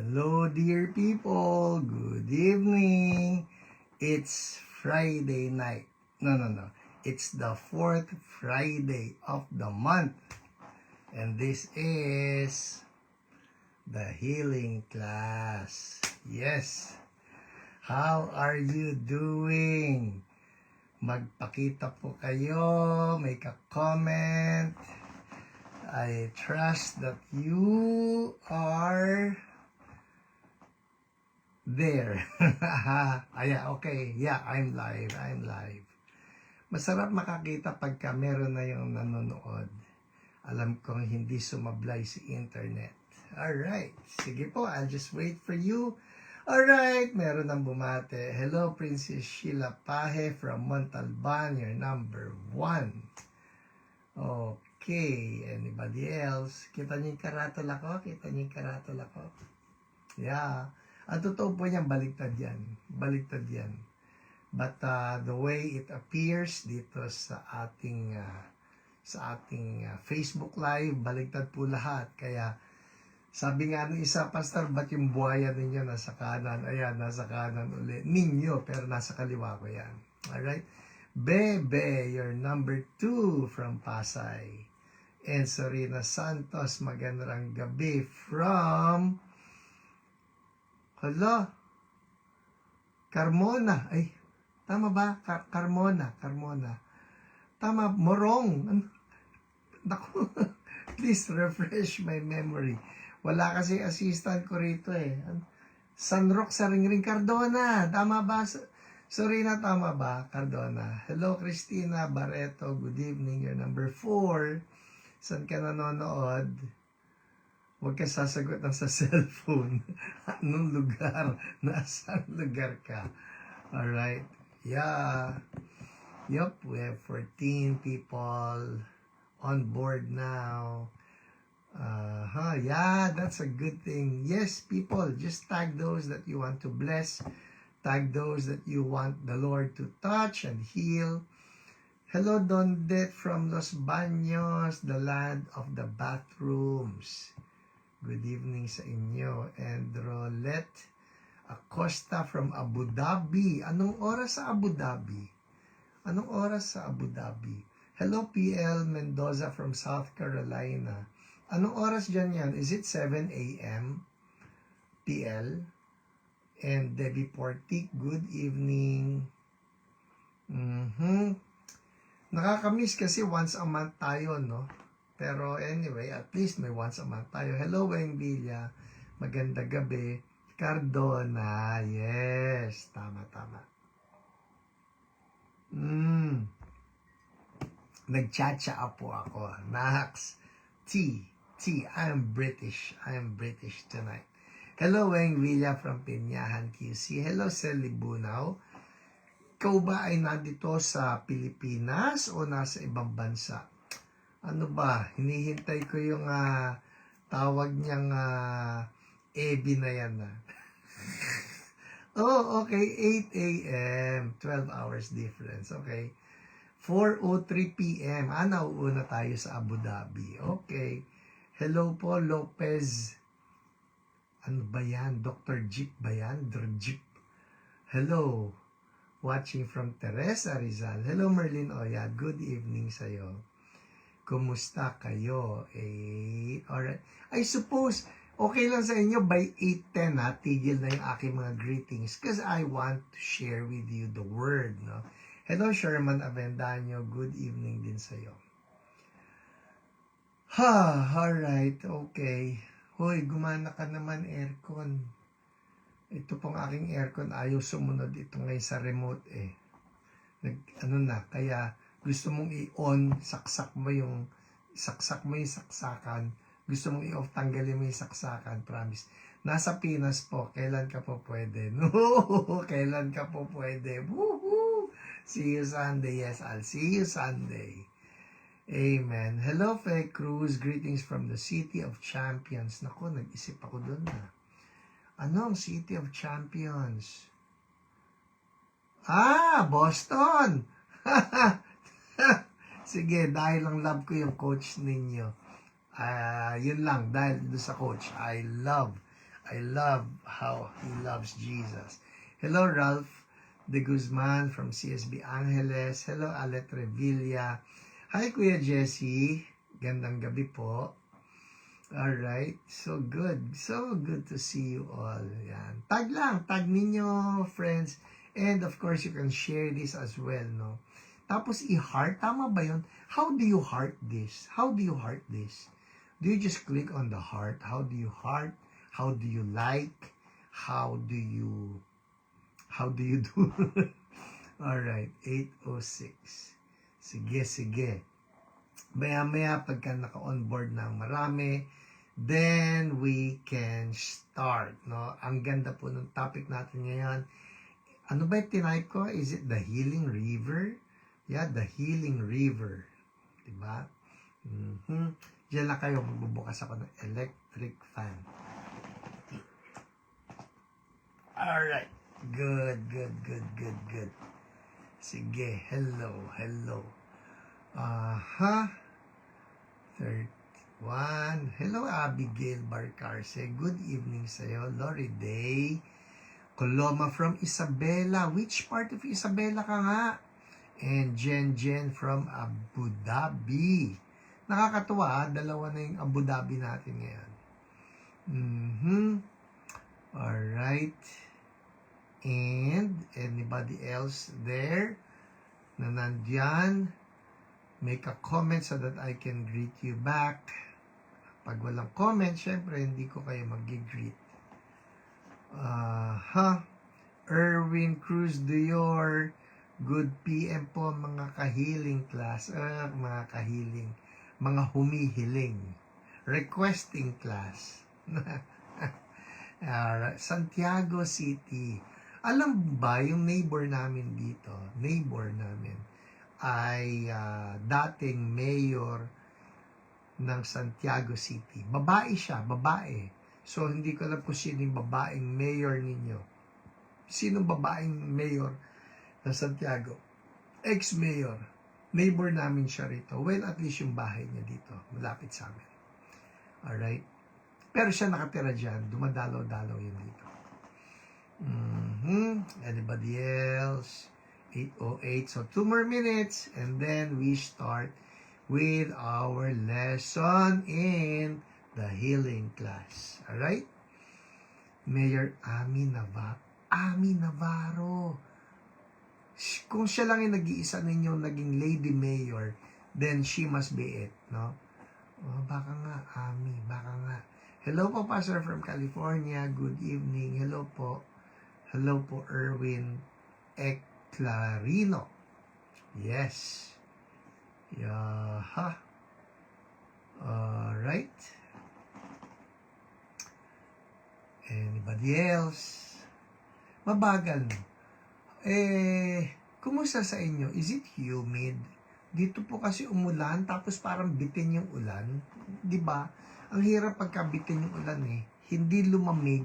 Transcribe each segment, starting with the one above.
Hello, dear people. Good evening. It's Friday night. No. It's the fourth Friday of the month. And this is the healing class. Yes. How are you doing? Magpakita po kayo. Make a comment. I trust that you are there. Okay. Yeah, I'm live. Masarap makakita pagka meron na yung nanonood. Alam kong hindi sumablay si internet. Alright. Sige po, I'll just wait for you. Alright, meron nang bumate. Hello, Princess Sheila Pahe from Montalban. You're number 1. Okay. Anybody else? Kita niyo yung karatol ako? Yeah. Ang totoo po niyan, baliktad yan. But the way it appears dito sa ating Facebook Live, baliktad po lahat. Kaya sabi nga ng isa, Pastor, ba't yung buhaya ninyo nasa kanan? Ayan, nasa kanan ulit. Ninyo, pero nasa kaliwa ko yan. Alright? Bebe, you're number 2 from Pasay. And Sorina Santos, magandang gabi from Carmona. Ay, tama ba? Carmona. Tama, Morong. Naku, please refresh my memory. Wala kasi assistant ko rito eh. San Roque sa Ringring, Cardona. Tama ba? Sorina, tama ba? Cardona. Hello, Christina Barreto. Good evening. You're number 4. Saan ka nanonood? Huwag ka sasagot ng sa cellphone. Anong lugar? Nasaan lugar ka? Alright. Yeah. Yup, we have 14 people on board now. Yeah, that's a good thing. Yes, people, just tag those that you want to bless. Tag those that you want the Lord to touch and heal. Hello, Dondet from Los Baños, the land of the bathrooms. Good evening sa inyo. And Rolette Acosta from Abu Dhabi. Anong oras sa Abu Dhabi? Hello, PL Mendoza from South Carolina. Anong oras dyan yan? Is it 7 a.m. PL? And Debbie Portik, good evening. Nakakamiss kasi once a month tayo, no? Pero anyway, at least may once a month tayo. Hello, Weng Villa. Maganda gabi. Cardona. Yes. Tama. Nagchacha po ako. Nax. T. I'm British tonight. Hello, Weng Villa from Pinyahan, QC. Hello, Sally Bunaw. Ikaw ba ay nandito sa Pilipinas o nasa ibang bansa? Ano ba? Hinihintay ko yung tawag niyang Ebi na yan. Oh, okay. 8 a.m. 12 hours difference. Okay. 4:03 p.m. Nauuna tayo sa Abu Dhabi. Okay. Hello po, Lopez. Ano ba yan? Dr. Jeep ba yan? Jeep. Hello. Watching from Teresa Rizal. Hello, Merlin Oya. Good evening sa'yo. Kumusta kayo? Alright. I suppose, okay lang sa inyo by 8:10 tigil na yung aking mga greetings because I want to share with you the word, no? Hello, Sherman Avendaño. Good evening din sa'yo. Alright, okay. Hoy, gumana ka naman aircon. Ito pong aking aircon, ayaw sumunod ito ngayon sa remote eh. Kaya gusto mong i-on, saksak mo yung saksakan. Gusto mong i-off, tanggalin mo yung saksakan, promise. Nasa Pinas po, kailan ka po pwede? No, kailan ka po pwede? Woohoo! See you Sunday. Yes, I'll see you Sunday. Amen. Hello, Faye Cruz. Greetings from the City of Champions. Naku, nag-isip ako doon na. Ano ang City of Champions? Boston! Sige, dahil lang love ko yung coach ninyo. Yun lang, dahil doon sa coach. I I love how he loves Jesus. Hello, Ralph de Guzman from CSB Angeles. Hello, Alet Revilla. Hi, Kuya Jesse. Gandang gabi po. Alright, so good. So good to see you all. Yan. Tag lang, tag ninyo, friends. And of course, you can share this as well, no? Tapos i-heart, tama ba yun? How do you heart this? How do you heart this? Do you just click on the heart? How do you heart? How do you like? How do you do? Alright, 8:06. Sige. Maya-maya pagka naka-onboard ng marami, then we can start, no? Ang ganda po ng topic natin ngayon. Ano ba yung tinype ko? Is it the healing river? Yeah, the healing river. Diba? Diyan lang kayo, magbubukas ako ng electric fan. Alright. Good. Sige, hello. 31. Hello, Abigail Barcarce. Good evening sa'yo. Lori Day. Coloma from Isabela. Which part of Isabela ka nga? And Jen from Abu Dhabi. Nakakatuwa, dalawa na yung Abu Dhabi natin ngayon. Alright. And anybody else there na nandyan? Make a comment so that I can greet you back. Pag walang comment, syempre hindi ko kayo mag-greet. Erwin Cruz Dior. Good PM po mga kahiling class. Mga kahiling. Mga humihiling. Requesting class. Santiago City. Alam ba yung neighbor namin dito? Ay dating mayor ng Santiago City. Babae siya, babae. So, hindi ko alam kung sino yung babaeng mayor ninyo. Sinong babaeng mayor ng Santiago? Ex-mayor. Neighbor namin siya rito. Well, at least yung bahay niya dito. Malapit sa amin. Alright? Pero siya nakatira dyan. Dumadalaw-dalaw yun dito. Anybody else? 8:08. So, 2 more minutes. And then we start with our lesson in the healing class. Alright? Mayor Ami Navarro. Kung siya lang yung nag-iisa ninyong naging lady mayor, then she must be it, no? Baka nga, Ami, baka nga. Hello po, Pastor from California. Good evening. Hello po, Erwin Eclarino. Yes. Yaha. Alright. Anybody else? Mabagal. Kumusta sa inyo? Is it humid? Dito po kasi umulan, tapos parang bitin yung ulan. Diba? Ang hirap pagka bitin yung ulan Hindi lumamig.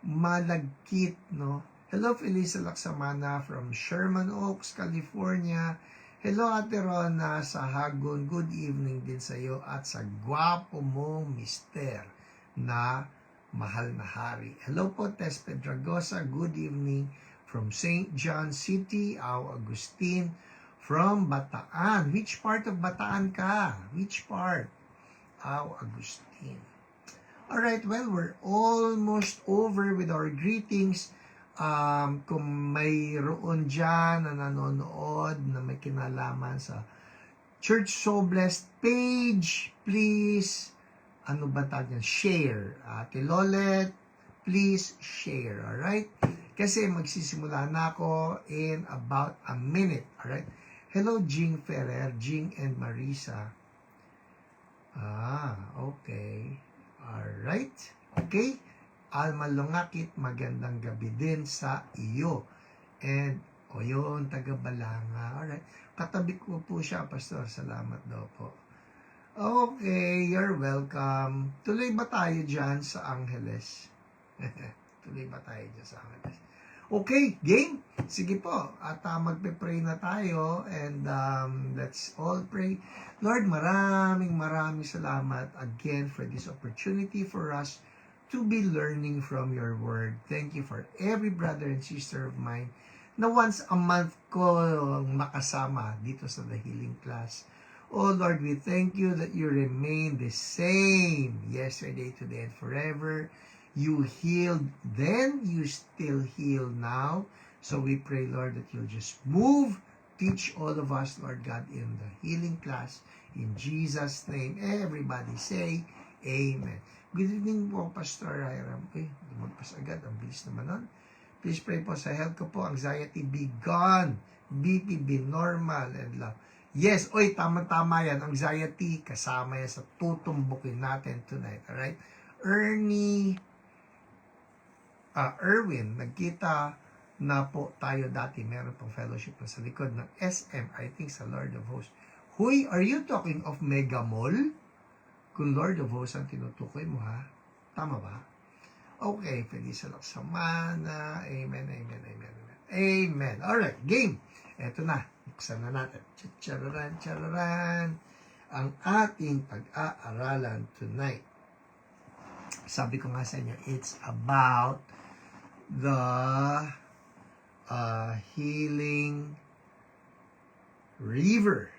Malagkit, no? Hello, Felisa Laksamana from Sherman Oaks, California. Hello, Ate Rona sa Hagon. Good evening din sa iyo at sa gwapo mong mister na mahal na hari. Hello po, Tess Pedragosa. Good evening from St. John City, Ao Agustin from Bataan. Which part of Bataan ka? Which part? Ao Agustin. Alright, well, we're almost over with our greetings. Kung mayroon dyan na nanonood na may kinalaman sa Church So Blessed page, please, share. Ate Lolet, please share, alright? Kasi magsisimula na ako in about a minute, alright? Hello, Jing Ferrer, Jing and Marisa. Okay. Alright, okay? Alma Lungakit, magandang gabi din sa iyo. And, yun, taga Balanga. Alright, katabi ko po siya, Pastor. Salamat daw po. Okay, you're welcome. Tuloy ba tayo dyan sa Angeles? Okay, game? Sige po. At magpe-pray na tayo. And let's all pray. Lord, maraming salamat again for this opportunity for us to be learning from your word. Thank you for every brother and sister of mine na once a month ko makasama dito sa The Healing Class. Oh Lord, we thank you that you remain the same yesterday, today, and forever. You healed then, you still heal now. So we pray, Lord, that you'll just move, teach all of us, Lord God, in the Healing Class. In Jesus' name, everybody say, Amen. Good evening po, Pastor Hiram. Lumagpas agad. Ang bilis naman nun. Please pray po sa health ko po. Anxiety be gone. BP be normal and love. Yes, tama-tama yan. Anxiety, kasama yan sa tutumbukin natin tonight. Alright? Erwin, nagkita na po tayo dati. Meron pong fellowship na sa likod ng SM, I think sa Lord of Hosts. Huy, are you talking of Mega Mall? Kung Lord of Hosts ang tinutukoy mo, ha? Tama ba? Okay, Felisa Laksamana. Amen, amen, amen, amen. Amen. Alright, game. Eto na. Buksan na natin. Chararan. Ang ating pag-aaralan tonight. Sabi ko nga sa inyo, it's about the healing river.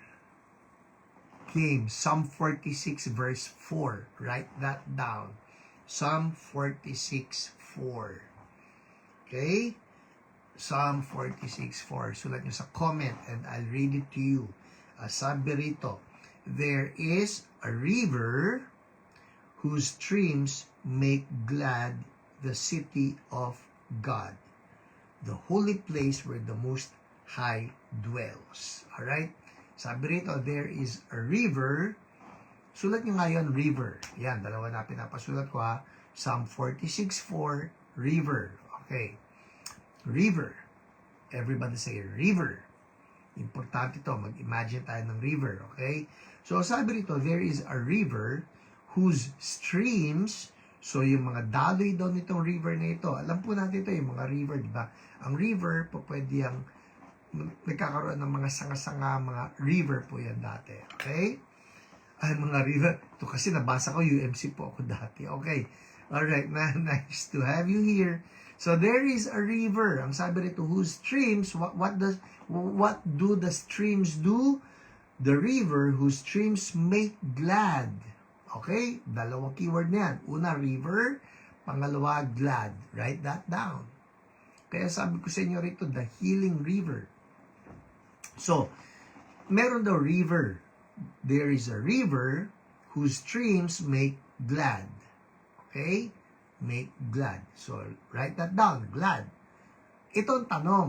Game, Psalm 46 verse 4. Write that down. Psalm 46, 4. Okay? Psalm 46, 4. Sulat nyo sa comment and I'll read it to you. Sabi rito, there is a river whose streams make glad the city of God, the holy place where the Most High dwells. Alright? Sabi rito, there is a river. Sulat nyo ngayon, river. Yan, dalawa na pinapasulat ko ha. Psalm 46:4, river. Okay. River. Everybody say river. Importante to, mag-imagine tayo ng river. Okay? So, sabi rito, there is a river whose streams, so yung mga daloy daw nitong river na ito. Alam po natin ito, yung mga river, di ba? Ang river, po pwede yung nagkakaroon ng mga sanga-sanga, mga river po yan dati. Okay? Ay, mga river. Ito kasi nabasa ko, UMC po ako dati. Okay. Alright, nice to have you here. So, there is a river. Ang sabi rito, whose streams, what do the streams do? The river whose streams make glad. Okay? Dalawang keyword na yan. Una, river. Pangalawa, glad. Write that down. Kaya sabi ko sa inyo rito, the healing river. So, meron daw river. There is a river whose streams make glad. Okay? Make glad. So, write that down. Glad. Ito ang tanong.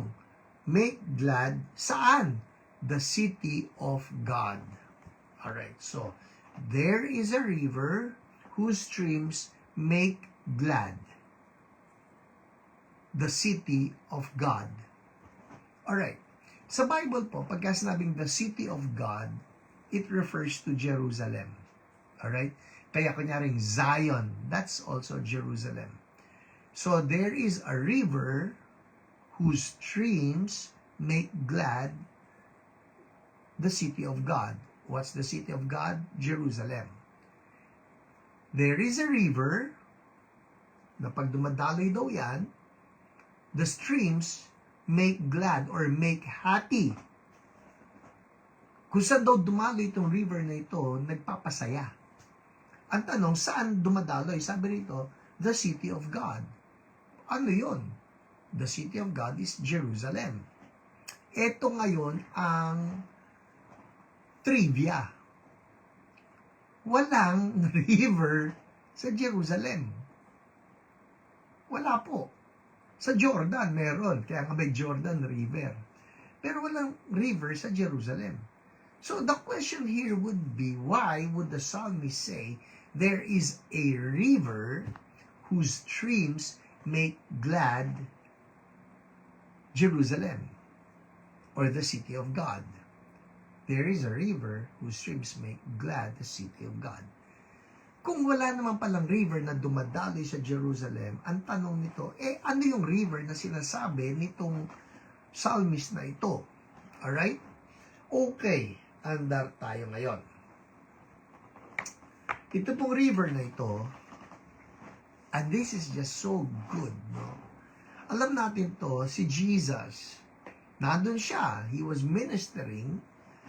Make glad saan? The city of God. Alright. So, there is a river whose streams make glad the city of God. Alright. Sa Bible po, pagka sinabing the city of God, it refers to Jerusalem. Alright? Kaya kunyaring Zion, that's also Jerusalem. So there is a river whose streams make glad the city of God. What's the city of God? Jerusalem. There is a river na pag dumadaloy daw yan, the streams make glad or make happy. Kung saan daw dumaloy itong river na ito, nagpapasaya. Ang tanong, saan dumadaloy? Sabi rito, the city of God. Ano yon? The city of God is Jerusalem. Ito ngayon ang trivia. Walang river sa Jerusalem. Wala po. Sa Jordan, meron. Kaya nga may Jordan River. Pero walang river sa Jerusalem. So the question here would be, why would the psalmist say, there is a river whose streams make glad Jerusalem, or the city of God? There is a river whose streams make glad the city of God. Kung wala naman palang river na dumadaloy sa Jerusalem, ang tanong nito, ano yung river na sinasabi nitong psalmist na ito? Alright? Okay, andar tayo ngayon. Ito pong river na ito, And this is just so good, no? Alam natin to, si Jesus, nandun siya, he was ministering,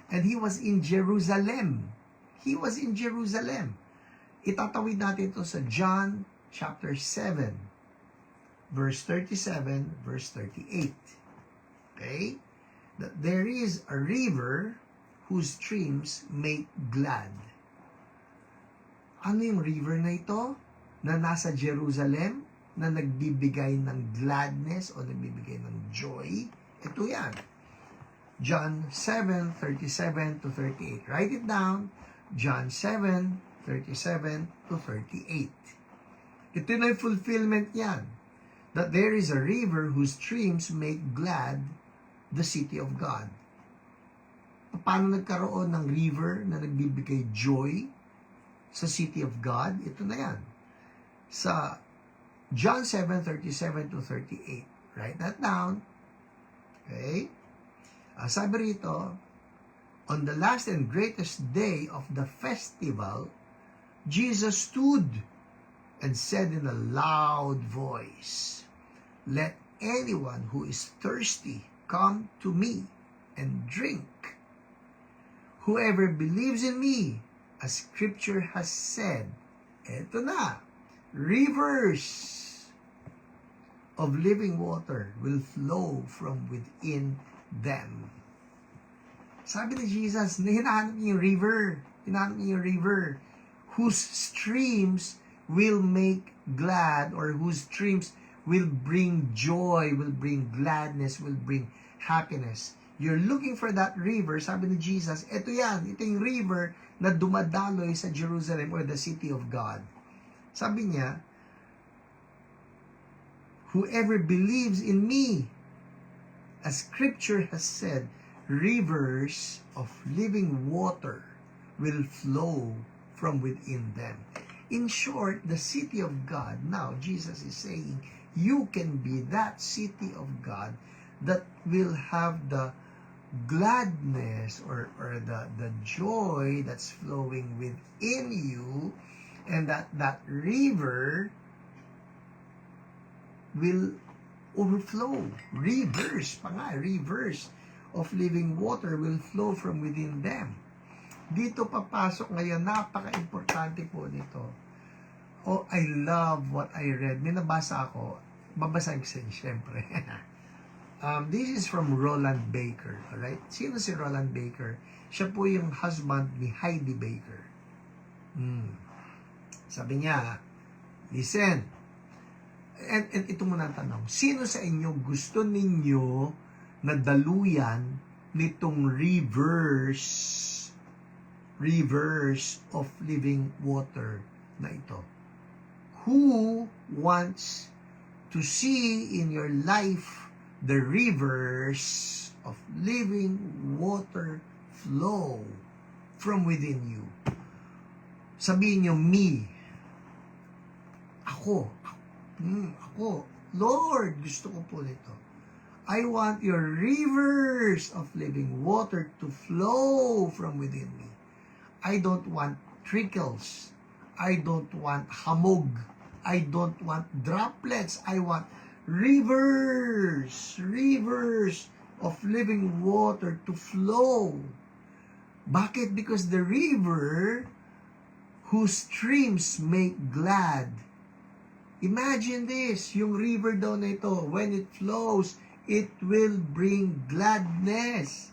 and he was in Jerusalem. He was in Jerusalem. Itatawid natin to sa John chapter 7, verse 37, verse 38. Okay? That there is a river whose streams make glad. Ano yung river na ito? Na nasa Jerusalem, na nagbibigay ng gladness o nagbibigay ng joy. Ito yan. John 7:37 to 38. Write it down. John 7:37 to 38. Ito na yung fulfillment yan. That there is a river whose streams make glad the city of God. Paano nagkaroon ng river na nagbibigay joy sa city of God? Ito na yan. Sa John 7:37 to 38. Write that down. Okay? Sabi rito, on the last and greatest day of the festival, Jesus stood and said in a loud voice, "Let anyone who is thirsty come to me and drink. Whoever believes in me, as Scripture has said," eto na, "rivers of living water will flow from within them." Sabi ni Jesus, hinahanap niya yung river. Hinahanap niya yung river whose streams will make glad, or whose streams will bring joy, will bring gladness, will bring happiness. You're looking for that river, sabi ni Jesus, ito yan, ito yung river na dumadaloy sa Jerusalem or the city of God. Sabi niya, whoever believes in me, as Scripture has said, rivers of living water will flow from within them. In short, the city of God, now Jesus is saying, you can be that city of God that will have the gladness or the joy that's flowing within you, and that river will overflow. Rivers of living water will flow from within them. Dito papasok ngayon, napaka-importante po nito. Oh, I love what I read. May nabasa ako, babasahin ko sa inyo, syempre. This is from Roland Baker, alright? Sino si Roland Baker? Siya po yung husband ni Heidi Baker. Sabi niya, listen, and ito muna ang tanong, sino sa inyo gusto ninyo na daluyan nitong rivers of living water na ito? Who wants to see in your life the rivers of living water flow from within you? Sabihin niyo, me. Ako. Lord, gusto ko po nito. I want your rivers of living water to flow from within me. I don't want trickles. I don't want hamog. I don't want droplets. I want rivers of living water to flow. Bakit? Because the river whose streams make glad. Imagine this, yung river daw na ito, when it flows, it will bring gladness.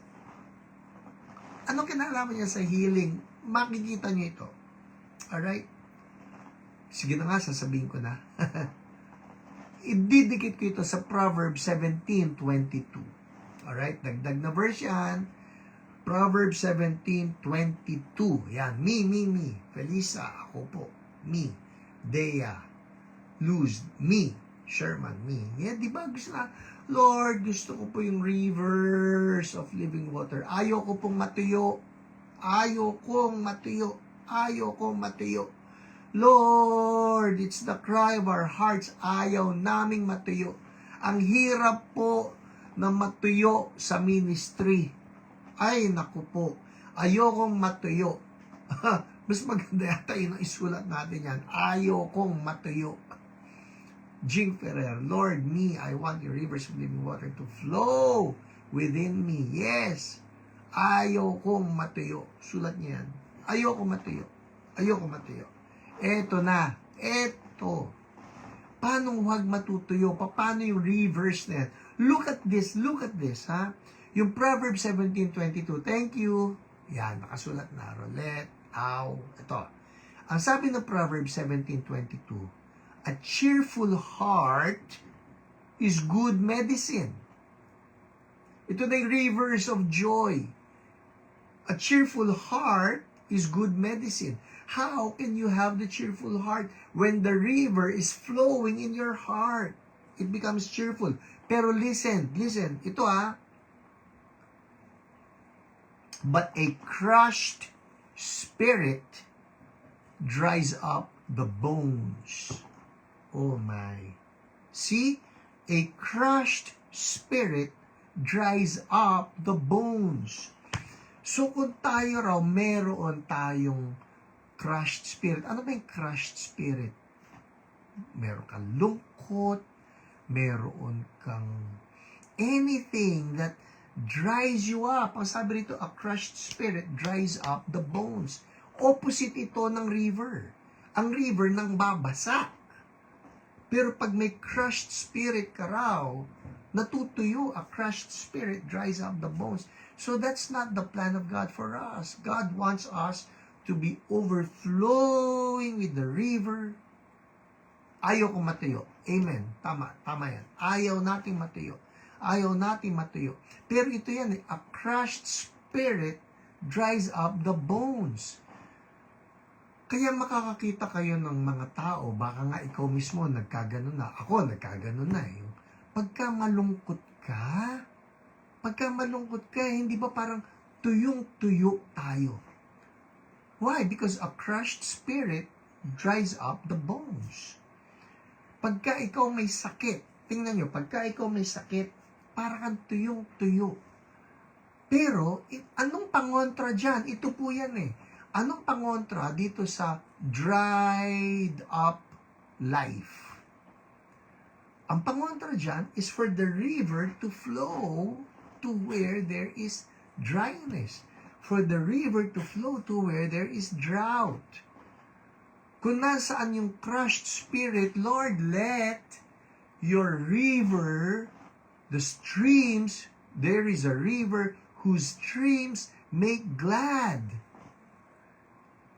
Ano kinalaman niya sa healing? Makikita niyo ito. Alright? Sige na nga, sasabihin ko na. Ididikit ko ito sa Proverbs 17:22. Alright? Dagdag na verse yan. Proverbs 17:22. Yan. Me. Felisa, ako po. Me. Dea. Luz, me. Sherman, me. Yan, di ba? Gusto na, Lord, gusto ko po yung rivers of living water. Ayoko pong matuyo. Ayokong matuyo. Lord, it's the cry of our hearts. Ayaw naming matuyo. Ang hirap po na matuyo sa ministry. Ay, naku po. Ayokong matuyo. Mas maganda yata yung isulat natin yan. Ayokong matuyo. Jing Ferrer, Lord, me, I want your rivers of living water to flow within me. Yes. Ayaw kong matuyo. Sulat niya yan. Ayaw kong matuyo. Ayaw kong matuyo. Eto na. Eto. Paano huwag matutuyo? Paano yung rivers na yan? Look at this. Look at this, ha? Yung Proverbs 17:22. Thank you. Yan, nakasulat na. Roulette. Ow. Ito. Ang sabi ng Proverbs 17:22, a cheerful heart is good medicine. Ito na yung rivers of joy. A cheerful heart is good medicine. How can you have the cheerful heart when the river is flowing in your heart? It becomes cheerful. Pero listen, ito but a crushed spirit dries up the bones. Oh my. See? A crushed spirit dries up the bones. So kung tayo raw, meron tayong crushed spirit. Ano ba yung crushed spirit? Meron kang lungkot, meron kang anything that dries you up. Ang sabi rito, a crushed spirit dries up the bones. Opposite ito ng river. Ang river nang babasa. Pero pag may crushed spirit ka raw, natutuyo. A crushed spirit dries up the bones. So that's not the plan of God for us. God wants us to be overflowing with the river. Ayaw ko matuyo. Amen. Tama yan. Ayaw nating matuyo. Pero ito yan, a crushed spirit dries up the bones. Kaya makakakita kayo ng mga tao, baka nga ikaw mismo nagkaganon na. Ako, nagkaganon na. Pagka malungkot ka, hindi ba parang tuyong-tuyo tayo? Why? Because a crushed spirit dries up the bones. Pagka ikaw may sakit, tingnan nyo, pagka ikaw may sakit, parang kang tuyong-tuyo. Pero, anong pangontra dyan? Ito po yan Anong pangontra dito sa dried up life? Ang pangontra dyan is for the river to flow to where there is dryness. For the river to flow to where there is drought. Kung nasaan yung crushed spirit, Lord, let your river, the streams, there is a river whose streams make glad.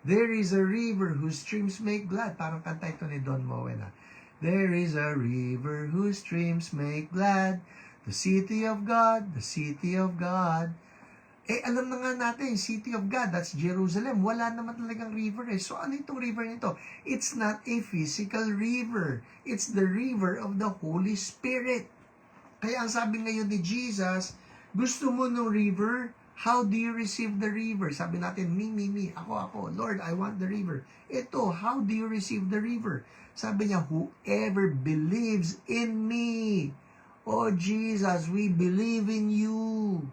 There is a river whose streams make glad. Parang kanta ito ni Don Moen. There is a river whose streams make glad. The city of God, the city of God. Alam na nga natin, city of God, that's Jerusalem. Wala naman talagang river So ano itong river nito? It's not a physical river. It's the river of the Holy Spirit. Kaya ang sabi ngayon ni Jesus, gusto mo ng river? How do you receive the river? Sabi natin, me. Ako. Lord, I want the river. Ito, how do you receive the river? Sabi niya, whoever believes in me. Oh Jesus, we believe in you.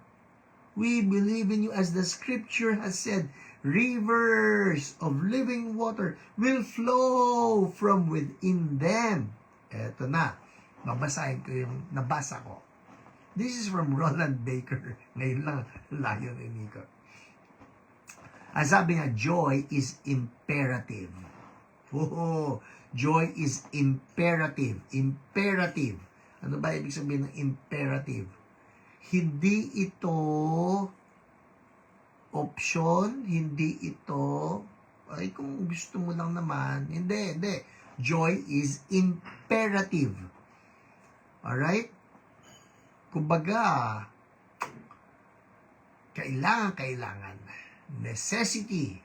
We believe in you, as the scripture has said, rivers of living water will flow from within them. Eto na, babasahin ko yung nabasa ko. This is from Roland Baker. Ngayon lang, layo ni Nico. Ang sabi nga, joy is imperative. Oh, joy is imperative. Imperative. Ano ba ibig sabihin ng imperative? Hindi ito option, hindi ito, ay kung gusto mo lang naman, hindi. Joy is imperative. Alright? Kumbaga, kailangan. Necessity.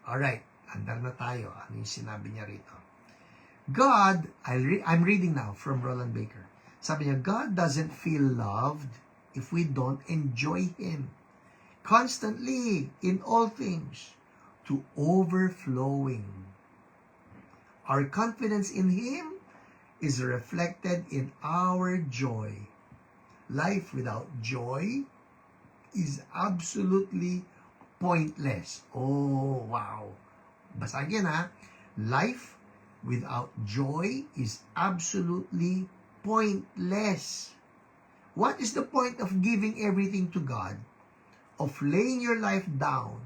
Alright, andar na tayo. Ano yung sinabi niya rito? God, I'm reading now from Roland Baker. Sabi niya, God doesn't feel loved if we don't enjoy Him constantly in all things to overflowing. Our confidence in Him is reflected in our joy. Life without joy is absolutely pointless. Oh, wow. Basagin ha. Life without joy is absolutely pointless. What is the point of giving everything to God, of laying your life down,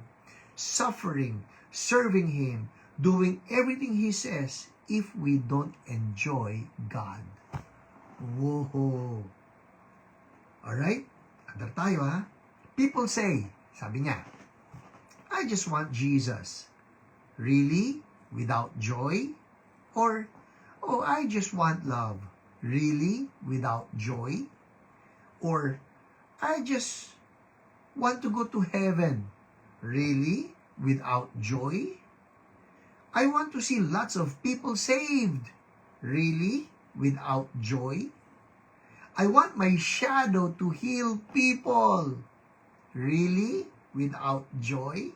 suffering, serving Him, doing everything He says, if we don't enjoy God? Whoa! Alright? Andar tayo ha? People say, sabi niya, I just want Jesus. Really? Without joy? Or, oh, I just want love. Really? Without joy? Or, I just want to go to heaven. Really? Without joy? I want to see lots of people saved. Really? Without joy? I want my shadow to heal people. Really? Without joy?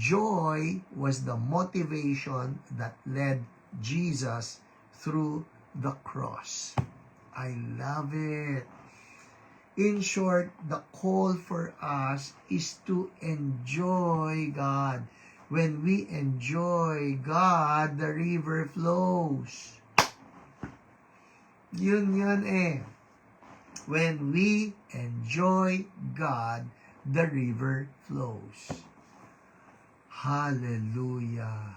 Joy was the motivation that led Jesus through the cross. I love it. In short, the call for us is to enjoy God. When we enjoy God, the river flows. Yun eh. When we enjoy God, the river flows. Hallelujah.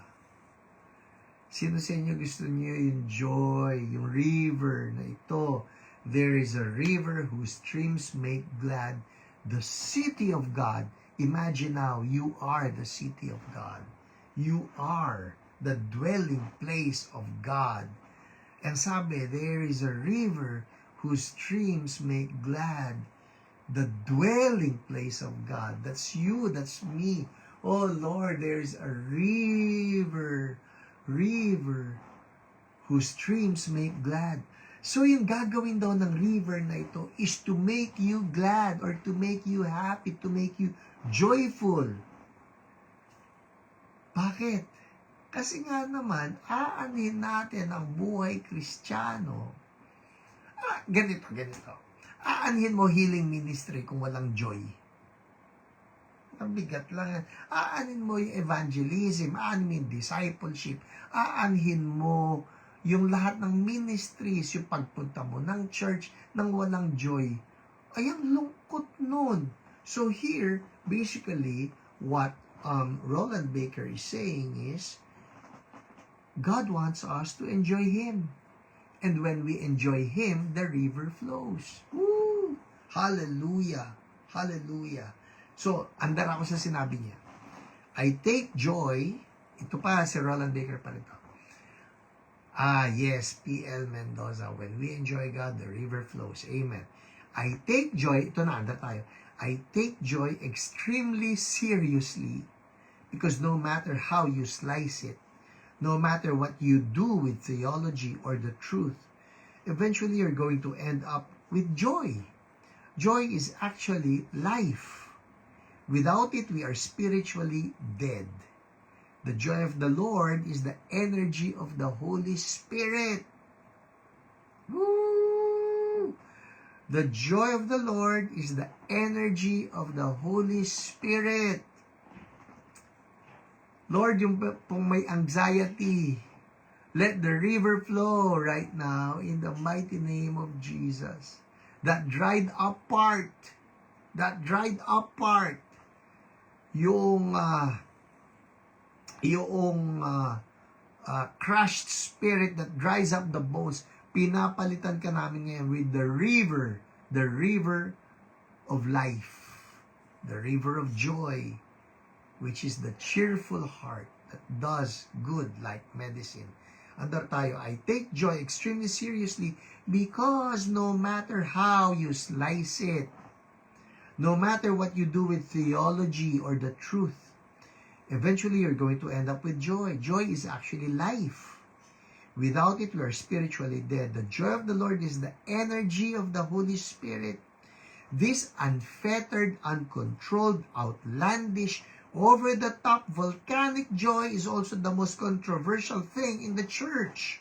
Sino sa inyo gusto niyo yung joy, yung river na ito? There is a river whose streams make glad the city of God. Imagine now, you are the city of God. You are the dwelling place of God. And sabi, there is a river whose streams make glad the dwelling place of God. That's you, that's me. Oh Lord, there is a river whose streams make glad. So yung gagawin daw ng river na ito is to make you glad or to make you happy, to make you joyful. Bakit? Kasi nga naman, aanhin natin ang buhay Kristiyano. Ganito. Aanhin mo healing ministry kung walang joy. Ang bigat lang. Aanhin mo yung evangelism, aanhin mo yung discipleship, aanhin mo yung lahat ng ministries, yung pagpunta mo ng church nang walang joy. Ay, ang lungkot nun. So here, basically, what Roland Baker is saying is, God wants us to enjoy Him. And when we enjoy Him, the river flows. Woo! Hallelujah! Hallelujah! So, andar ako sa sinabi niya. I take joy, ito pa si Roland Baker pa rito. Yes, P.L. Mendoza, when we enjoy God, the river flows. Amen. I take joy, ito na, andar tayo. I take joy extremely seriously because no matter how you slice it, no matter what you do with theology or the truth, eventually you're going to end up with joy. Joy is actually life. Without it, we are spiritually dead. The joy of the Lord is the energy of the Holy Spirit. Woo! The joy of the Lord is the energy of the Holy Spirit. Lord, yung kung may anxiety, let the river flow right now in the mighty name of Jesus. That dried up part, yung crushed spirit that dries up the bones, pinapalitan ka namin ngayon with the river of life, the river of joy, which is the cheerful heart that does good like medicine. Andar tayo, I take joy extremely seriously because no matter how you slice it, no matter what you do with theology or the truth, eventually you're going to end up with joy. Joy is actually life. Without it, we are spiritually dead. The joy of the Lord is the energy of the Holy Spirit. This unfettered, uncontrolled, outlandish, over-the-top, volcanic joy is also the most controversial thing in the church.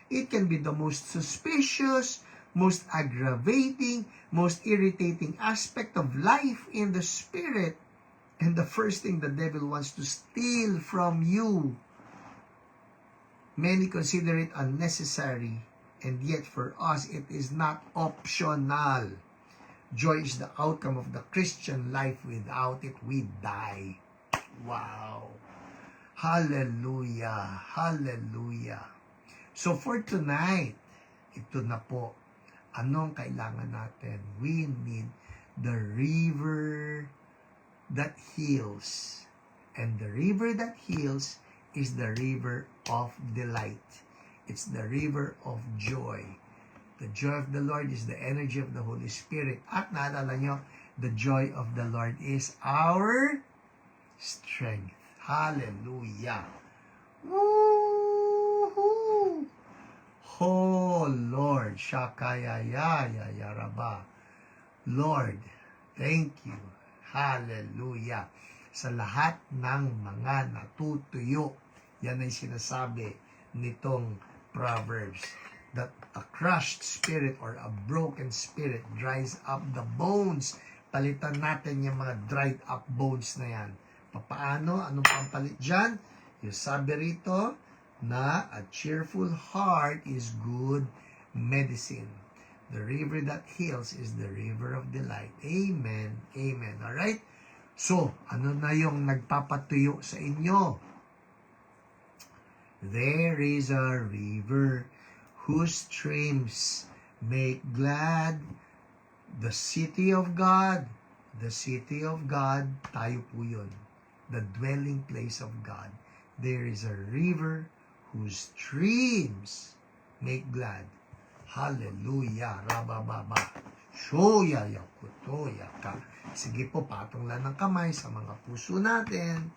It can be the most suspicious, most aggravating, most irritating aspect of life in the spirit, and the first thing the devil wants to steal from you. Many consider it unnecessary, and yet for us it is not optional. Joy is the outcome of the Christian life. Without it, we die. Wow. Hallelujah. Hallelujah. So for tonight, ito na po. Anong kailangan natin? We need the river that heals. And the river that heals is the river of delight. It's the river of joy. The joy of the Lord is the energy of the Holy Spirit. At naalala nyo, the joy of the Lord is our strength. Hallelujah. Woo-hoo! Oh, Lord. Shakayaya-yaraba. Lord, thank you. Hallelujah. Sa lahat ng mga natutuyo, yan ay sinasabi nitong Proverbs, that a crushed spirit or a broken spirit dries up the bones. Palitan natin yung mga dried up bones na yan. Paano? Anong pampalit dyan? Yung sabi rito na a cheerful heart is good medicine. The river that heals is the river of delight. Amen. Amen. Alright? So, ano na yung nagpapatuyo sa inyo? There is a river whose streams make glad the city of God. The city of God, tayo po yun. The dwelling place of God. There is a river whose streams make glad. Hallelujah. Rabababa. Shoya yakutoya ka. Sige po, patong lang ng kamay sa mga puso natin.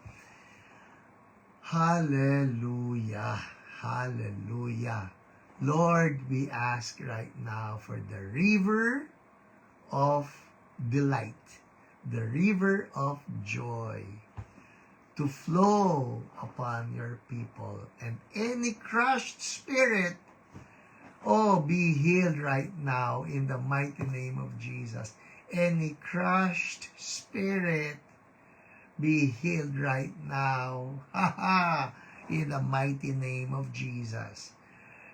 Hallelujah. Hallelujah. Lord, we ask right now for the river of delight, the river of joy, to flow upon your people. And any crushed spirit, oh, be healed right now in the mighty name of Jesus. Any crushed spirit, be healed right now. In the mighty name of Jesus.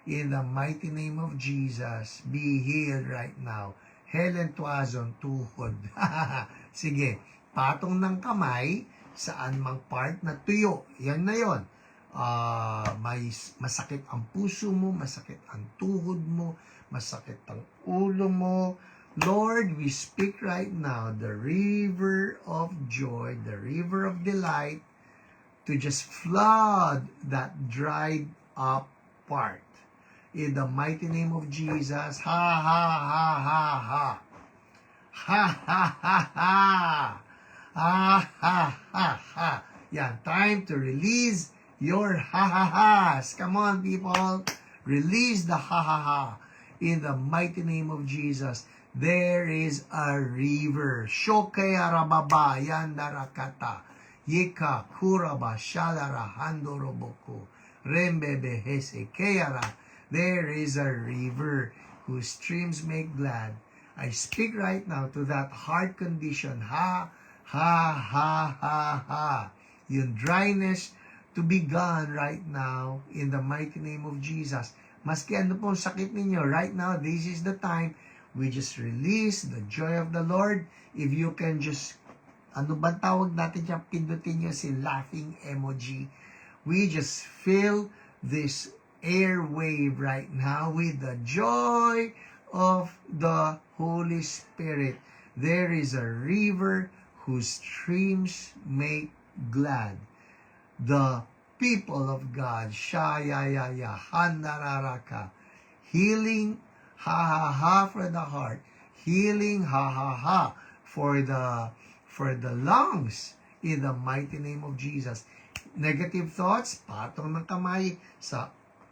In the mighty name of Jesus, be healed right now. Helen Tuazon, tuhod. Sige, patong ng kamay, saan mang part na tuyo. Yan na yon. May masakit ang puso mo, masakit ang tuhod mo, masakit ang ulo mo. Lord, we speak right now the river of joy, the river of delight, to just flood that dried up part. In the mighty name of Jesus, ha ha ha ha ha. Ha ha ha ha. Ha ha ha ha. Yan, time to release your ha-ha-has. Come on, people. Release the ha-ha-ha. In the mighty name of Jesus, there is a river. Shokaya rababa yandarakata. Yika kuraba shalara handoroboku. Rembebe hese keyara. There is a river whose streams make glad. I speak right now to that heart condition. Ha, ha, ha, ha, ha. Yung dryness to be gone right now in the mighty name of Jesus. Maski ano pong sakit ninyo, right now, this is the time we just release the joy of the Lord. If you can just, ano ba tawag natin dyan, pindutin nyo si laughing emoji. We just feel this airwave right now with the joy of the Holy Spirit. There is a river whose streams make glad the people of God. Shayayaya handararaka. Healing, ha ha ha, for the heart. Healing, ha ha ha, for the lungs. In the mighty name of Jesus. Negative thoughts, patong ng kamay sa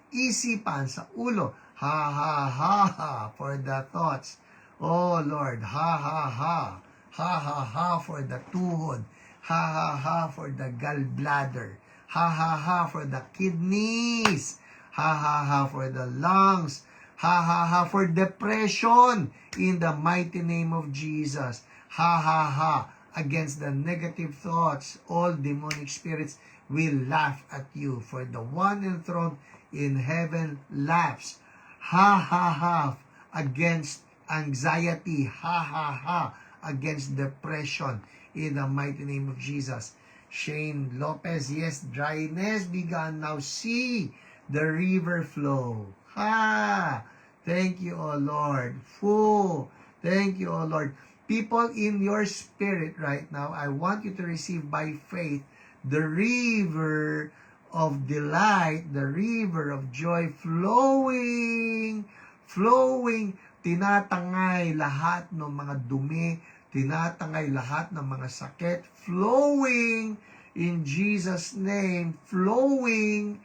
isipan, sa ulo. Ha ha ha ha, for the thoughts. Oh Lord, ha ha ha. Ha ha ha, for the tuhod. Ha ha ha, for the gallbladder. Ha ha ha, for the kidneys. Ha ha ha, for the lungs. Ha ha ha, for depression. In the mighty name of Jesus. Ha ha ha, against the negative thoughts, all demonic spirits, will laugh at you, for the one enthroned in heaven laughs. Ha ha ha against anxiety. Ha ha ha against depression. In the mighty name of Jesus. Shane Lopez, yes, dryness began. Now see the river flow. Ha! Thank you, O Lord. Full. Thank you, O Lord. People in your spirit right now, I want you to receive by faith the river of delight, the river of joy flowing, flowing, tinatangay lahat ng mga dumi, tinatangay lahat ng mga sakit, flowing in Jesus' name, flowing,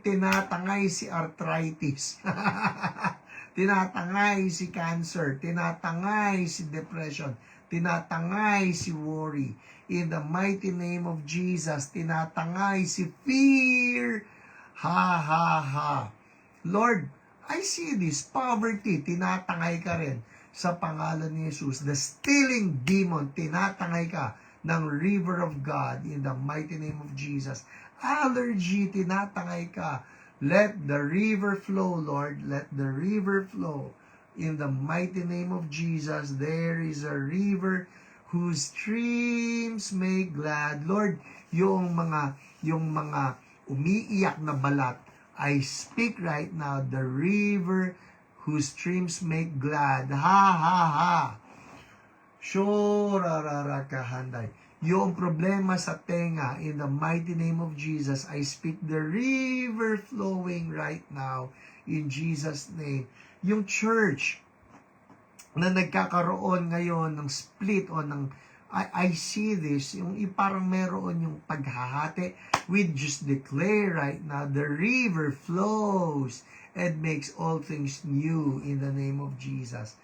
tinatangay si arthritis, tinatangay si cancer, tinatangay si depression, tinatangay si worry. In the mighty name of Jesus, tinatangay si fear. Ha, ha, ha. Lord, I see this poverty, tinatangay ka rin sa pangalan ni Jesus. The stealing demon, tinatangay ka ng river of God in the mighty name of Jesus. Allergy, tinatangay ka. Let the river flow, Lord. Let the river flow. In the mighty name of Jesus, there is a river whose streams make glad. Lord, yung mga umiiyak na balat, I speak right now, the river whose streams make glad. Ha, ha, ha. Shorararakahanday. Yung problema sa tenga, in the mighty name of Jesus, I speak the river flowing right now, in Jesus' name. Yung church, na nagkakaroon ngayon ng split o ng I see this, yung parang meron yung paghahati. We just declare right now, the river flows and makes all things new in the name of Jesus.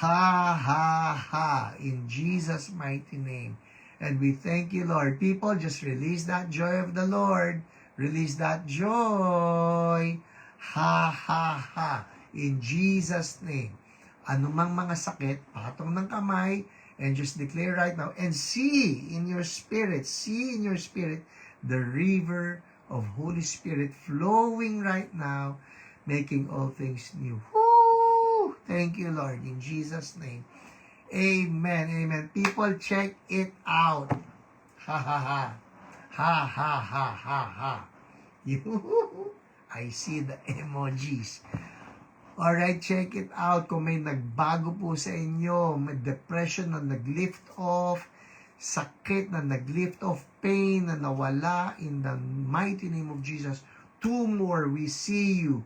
Ha, ha, ha, in Jesus' mighty name. And we thank you, Lord. People, just release that joy of the Lord. Release that joy. Ha, ha, ha, in Jesus' name. Anumang mga sakit, patong ng kamay, and just declare right now, and see in your spirit, the river of Holy Spirit flowing right now, making all things new. Woo! Thank you, Lord, in Jesus' name. Amen, amen. People, check it out. Ha, ha, ha. Ha, ha, ha, ha, ha. I see the emojis. Alright, check it out. Kung may nagbago po sa inyo, may depression na nag-lift off, sakit na nag-lift off, pain na nawala, in the mighty name of Jesus. Tumor, we see you.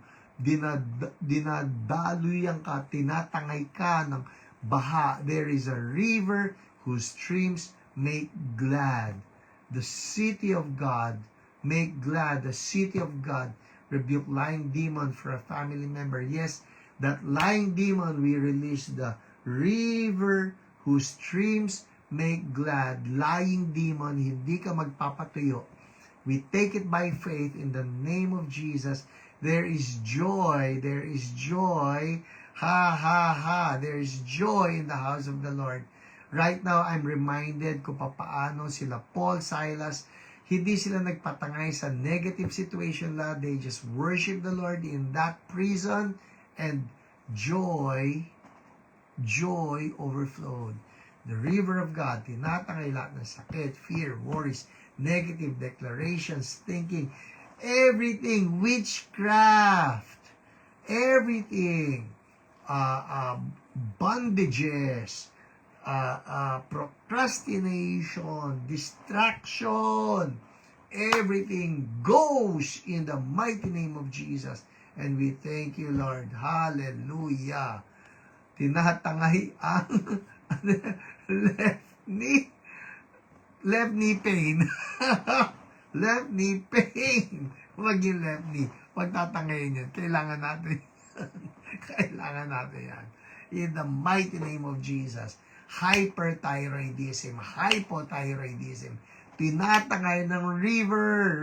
Dinadaluyan ka, tinatangay ka ng baha. There is a river whose streams make glad. The city of God, make glad. The city of God. Rebuke lying demon for a family member. Yes, that lying demon, we release the river whose streams make glad. Lying demon, hindi ka magpapatuyo. We take it by faith in the name of Jesus. There is joy. There is joy. Ha, ha, ha. There is joy in the house of the Lord. Right now, I'm reminded kung paano sila Paul, Silas, hindi sila nagpatangay sa negative situation la. They just worship the Lord in that prison, and joy overflowed. The river of God, tinatangay lahat ng sakit, fear, worries, negative declarations, thinking, everything, witchcraft, everything, bondages, procrastination, distraction, everything goes in the mighty name of Jesus. And we thank you, Lord. Hallelujah. Tinatangay ang left knee pain. Left knee pain. Huwag yung left knee. Huwag tatangayin yan. Kailangan natin kailangan natin yan. In the mighty name of Jesus. Hyperthyroidism, hypothyroidism, tinatangay ng river,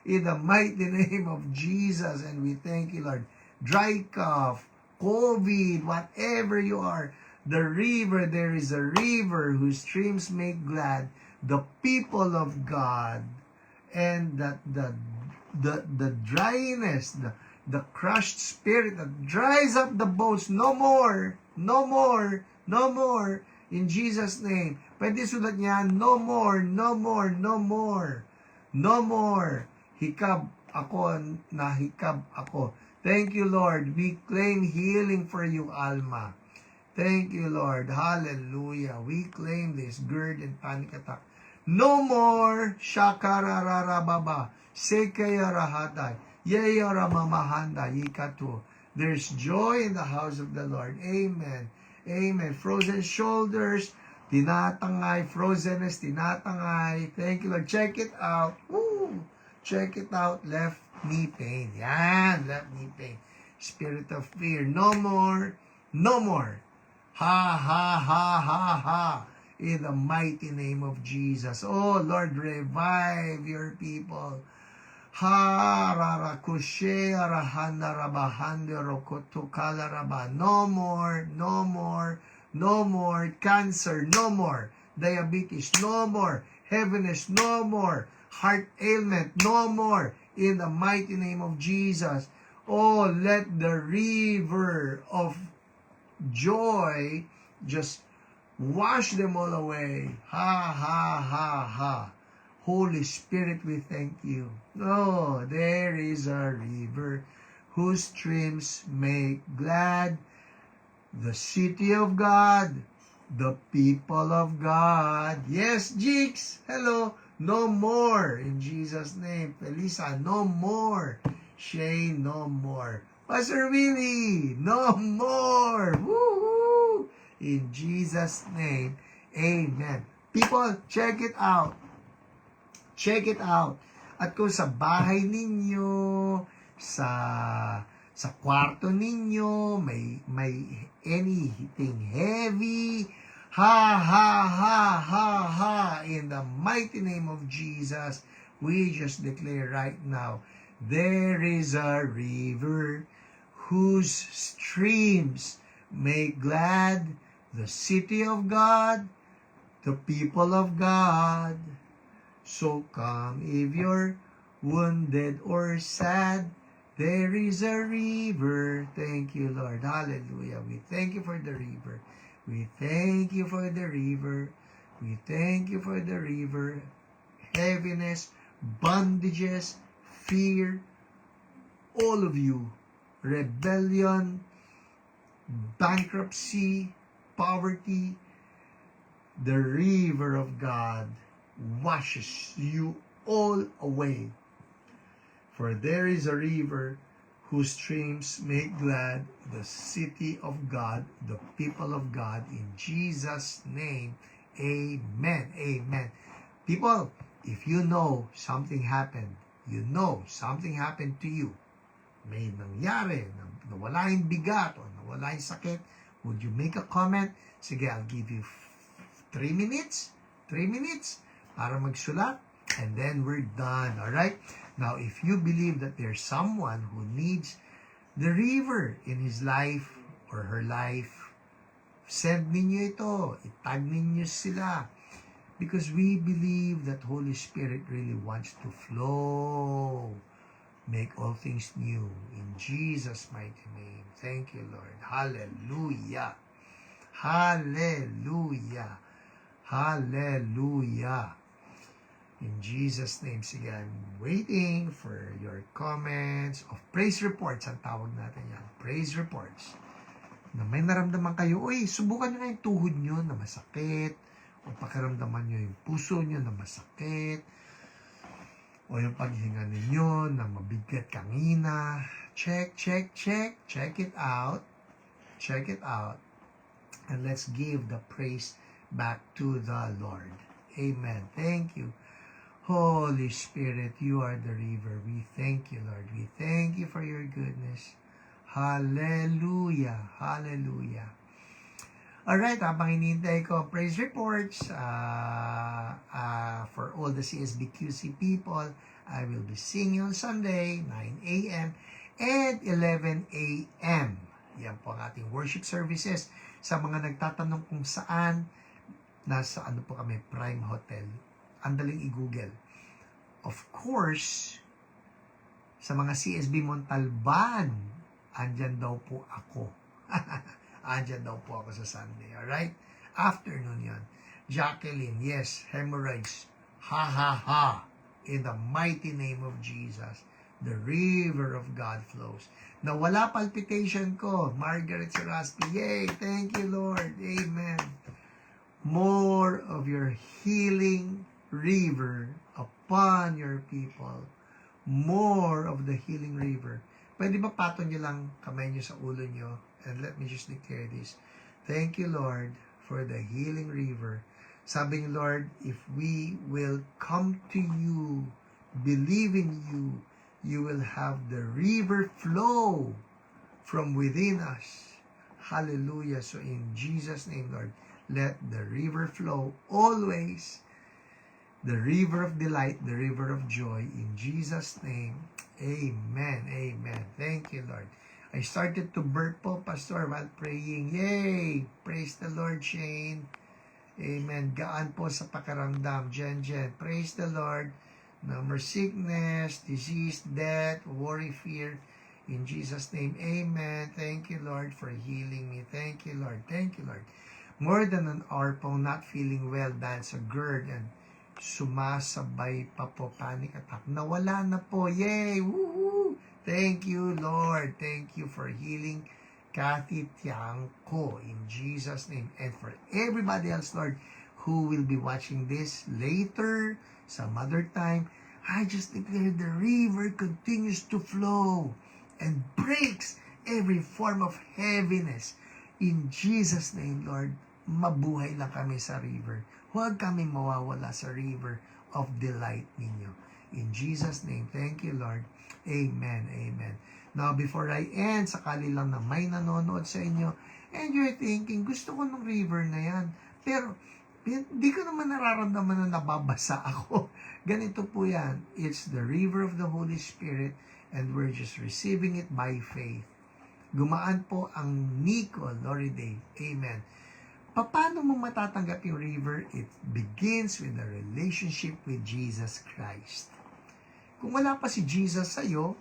in the mighty name of Jesus. And we thank you, Lord. Dry cough, COVID, whatever you are, the river, there is a river whose streams make glad. the people of God, and that the dryness, the crushed spirit that dries up the bones, no more, no more, no more, in Jesus' name. Pwede sulat niya, no more, no more, no more, no more. Hikab ako, nahikab ako. Thank you, Lord. We claim healing for you, Alma. Thank you, Lord. Hallelujah. We claim this GERD and panic attack. No more shakarararababa. Sekayarahatai. Yeyaramamahanda. Yikatu. There's joy in the house of the Lord. Amen. Amen. Frozen shoulders. Tinatangay. Frozenness. Tinatangay. Thank you, Lord. Check it out. Woo! Check it out. Left knee pain. Yan. Left knee pain. Spirit of fear. No more. No more. Ha, ha, ha, ha, ha. In the mighty name of Jesus. Oh, Lord, revive your people. Ha, rarakushe, arahanda, rabahande, rokotukala, raba. No more, no more, no more. Cancer, no more. Diabetes, no more. Heaviness, no more. Heart ailment, no more. In the mighty name of Jesus. Oh, let the river of joy just wash them all away. Ha, ha, ha, ha. Holy Spirit, we thank you. Oh, there is a river whose streams make glad the city of God, the people of God. Yes, Jigs, hello. No more. In Jesus' name. Felisa, no more. Shane, no more. Pastor Willie, no more. Woo-hoo. In Jesus' name, amen. People, check it out. Check it out. At kung sa bahay ninyo, sa kwarto ninyo, may anything heavy, ha, ha, ha, ha, ha, in the mighty name of Jesus, we just declare right now, there is a river whose streams make glad the city of God, the people of God. So come if you're wounded or sad, there is a river. Thank you, Lord. Hallelujah. We thank you for the river. We thank you for the river. We thank you for the river. Heaviness, bondages, fear, all of you, rebellion, bankruptcy, poverty, the river of God washes you all away. For there is a river whose streams make glad the city of God, the people of God, in Jesus' name. Amen. Amen. People, if you know something happened, you know something happened to you, may nangyari, nawala yung bigat o nawala yung sakit, would you make a comment? Sige, I'll give you 3 minutes para magsulat, and then we're done. Alright? Now, if you believe that there's someone who needs the river in his life or her life, send ninyo ito, itag ninyo sila, because we believe that Holy Spirit really wants to flow, make all things new, in Jesus' mighty name. Thank you, Lord. Hallelujah. Hallelujah. Hallelujah. In Jesus' name. Sige, I'm waiting for your comments of praise reports. Ang tawag natin yan. Praise reports. Na may naramdaman kayo, uy, subukan nyo na yung tuhod nyo na masakit, o pakiramdaman nyo yung puso nyo na masakit, o yung paghinga ninyo na mabigat kangina. Check, check, check. Check it out. Check it out. And let's give the praise back to the Lord. Amen. Thank you. Holy Spirit, you are the river. We thank you, Lord. We thank you for your goodness. Hallelujah. Hallelujah. Alright, habang hinihintay ko ang praise reports for all the CSBQC people, I will be singing on Sunday, 9 a.m. and 11 a.m. Yan po ang ating worship services. Sa mga nagtatanong kung saan, nasa ano po kami, Prime Hotel. Andaling i-google. Of course, sa mga CSB Montalban, andyan daw po ako. Andyan daw po ako sa Sunday. Alright? Afternoon yon. Jacqueline, yes, hemorrhoids. Ha ha ha. In the mighty name of Jesus, the river of God flows. Nawala palpitation ko. Margaret Seraspi, yay! Thank you, Lord. Amen. More of your healing river upon your people. More of the healing river. Pwede ba pato nyo lang kamay nyo sa ulo nyo? And let me just declare this. Thank you, Lord, for the healing river. Sabi ng Lord, if we will come to you, believe in you, you will have the river flow from within us. Hallelujah. So in Jesus' name, Lord, let the river flow always. The river of delight, the river of joy. In Jesus' name, amen. Amen. Thank you, Lord. I started to burp po, Pastor, while praying. Yay! Praise the Lord, Shane. Amen. Gaan po sa pakaramdam. Jen. Praise the Lord. No more sickness, disease, death, worry, fear. In Jesus' name, amen. Thank you, Lord, for healing me. Thank you, Lord. Thank you, Lord. More than an hour po, not feeling well dahil sa GERD and sumasabay pa po panic attack. Nawala na po. Yay! Woohoo! Thank you, Lord. Thank you for healing Kathy Tiangco in Jesus' name. And for everybody else, Lord, who will be watching this later, some other time, I just declare the river continues to flow and breaks every form of heaviness. In Jesus' name, Lord, mabuhay lang kami sa river. Huwag kami mawawala sa river of delight ninyo. In Jesus' name, thank you, Lord. Amen, amen. Now, before I end, sakali lang na may nanonood sa inyo, and you're thinking, gusto ko ng river na yan. Pero, di ko naman nararamdaman na nababasa ako. Ganito po yan. It's the river of the Holy Spirit, and we're just receiving it by faith. Gumaan po ang Nico Loriday. Amen. Paano mo matatanggap yung river? It begins with a relationship with Jesus Christ. Kung wala pa si Jesus sa'yo,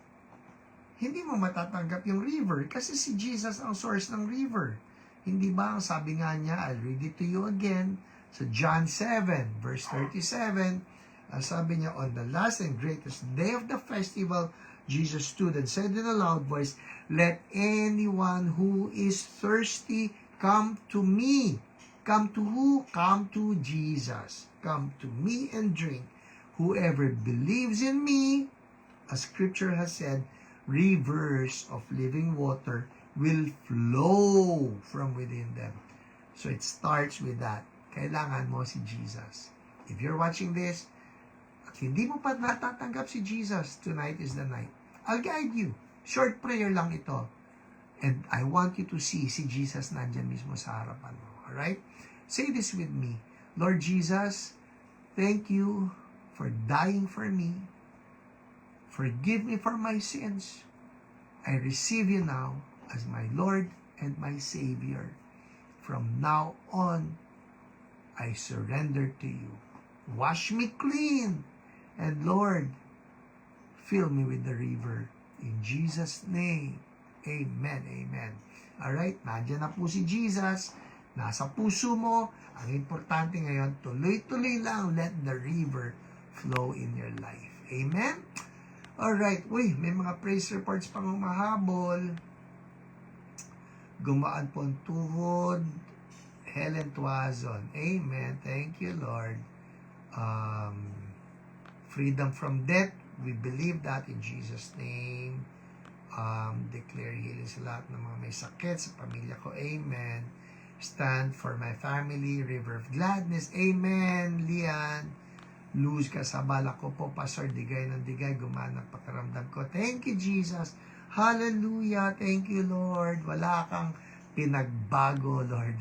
hindi mo matatanggap yung river kasi si Jesus ang source ng river. Hindi ba? Ang sabi nga niya, I'll read it to you again. So John 7, verse 37, sabi niya, on the last and greatest day of the festival, Jesus stood and said in a loud voice, let anyone who is thirsty come to me. Come to who? Come to Jesus. Come to me and drink. Whoever believes in me, as scripture has said, rivers of living water will flow from within them. So it starts with that. Kailangan mo si Jesus. If you're watching this, at hindi mo pa natatanggap si Jesus, tonight is the night. I'll guide you. Short prayer lang ito. And I want you to see si Jesus nandyan mismo sa harapan mo. Alright? Say this with me. Lord Jesus, thank you for dying for me. Forgive me for my sins. I receive you now as my Lord and my Savior. From now on, I surrender to you. Wash me clean. And Lord, fill me with the river. In Jesus' name, amen, amen. Alright, nandiyan na po si Jesus. Nasa puso mo. Ang importante ngayon, tuloy-tuloy lang, let the river flow in your life. Amen? Alright, uy, may mga praise reports pang humahabol. Gumaan po ang tuhod. Helen Tuazon. Amen. Thank you, Lord. Freedom from death. We believe that in Jesus' name. Declare healing sa lahat ng mga may sakit sa pamilya ko. Amen. Stand for my family. River of gladness. Amen. Lian. Lose ka sa bala ko po. Pastor, digay ng digay. Gumana ang pakiramdam ko. Thank you, Jesus. Hallelujah. Thank you, Lord. Wala kang pinagbago, Lord.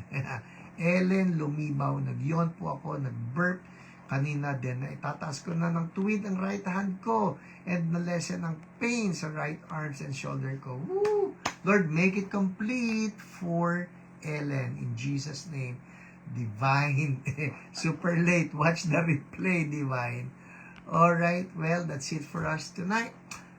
Ellen, lumibaw. Nagyon po ako. Nag-burp kanina din. Itataas ko na ng tuwid ang right hand ko. And na-lessen ang pain sa right arms and shoulder ko. Woo! Lord, make it complete for Ellen. In Jesus' name. Divine. Super late. Watch the replay, Divine. Alright, well, that's it for us tonight.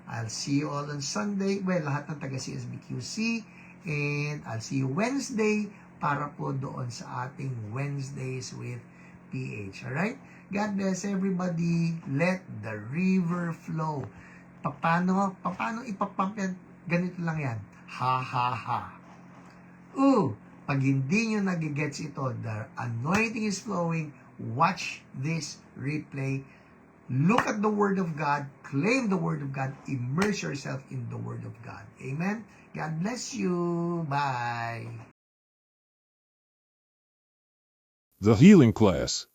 I'll see you all on Sunday. Well, lahat ng taga CSBQC. And I'll see you Wednesday para po doon sa ating Wednesdays with PH. Alright? God bless everybody. Let the river flow. Paano ipapump yan? Ganito lang yan. Ha, ha, ha. Pag hindi nyo nagigets ito, the anointing is flowing, watch this replay. Look at the Word of God, claim the Word of God, immerse yourself in the Word of God. Amen? God bless you. Bye. The Healing Class.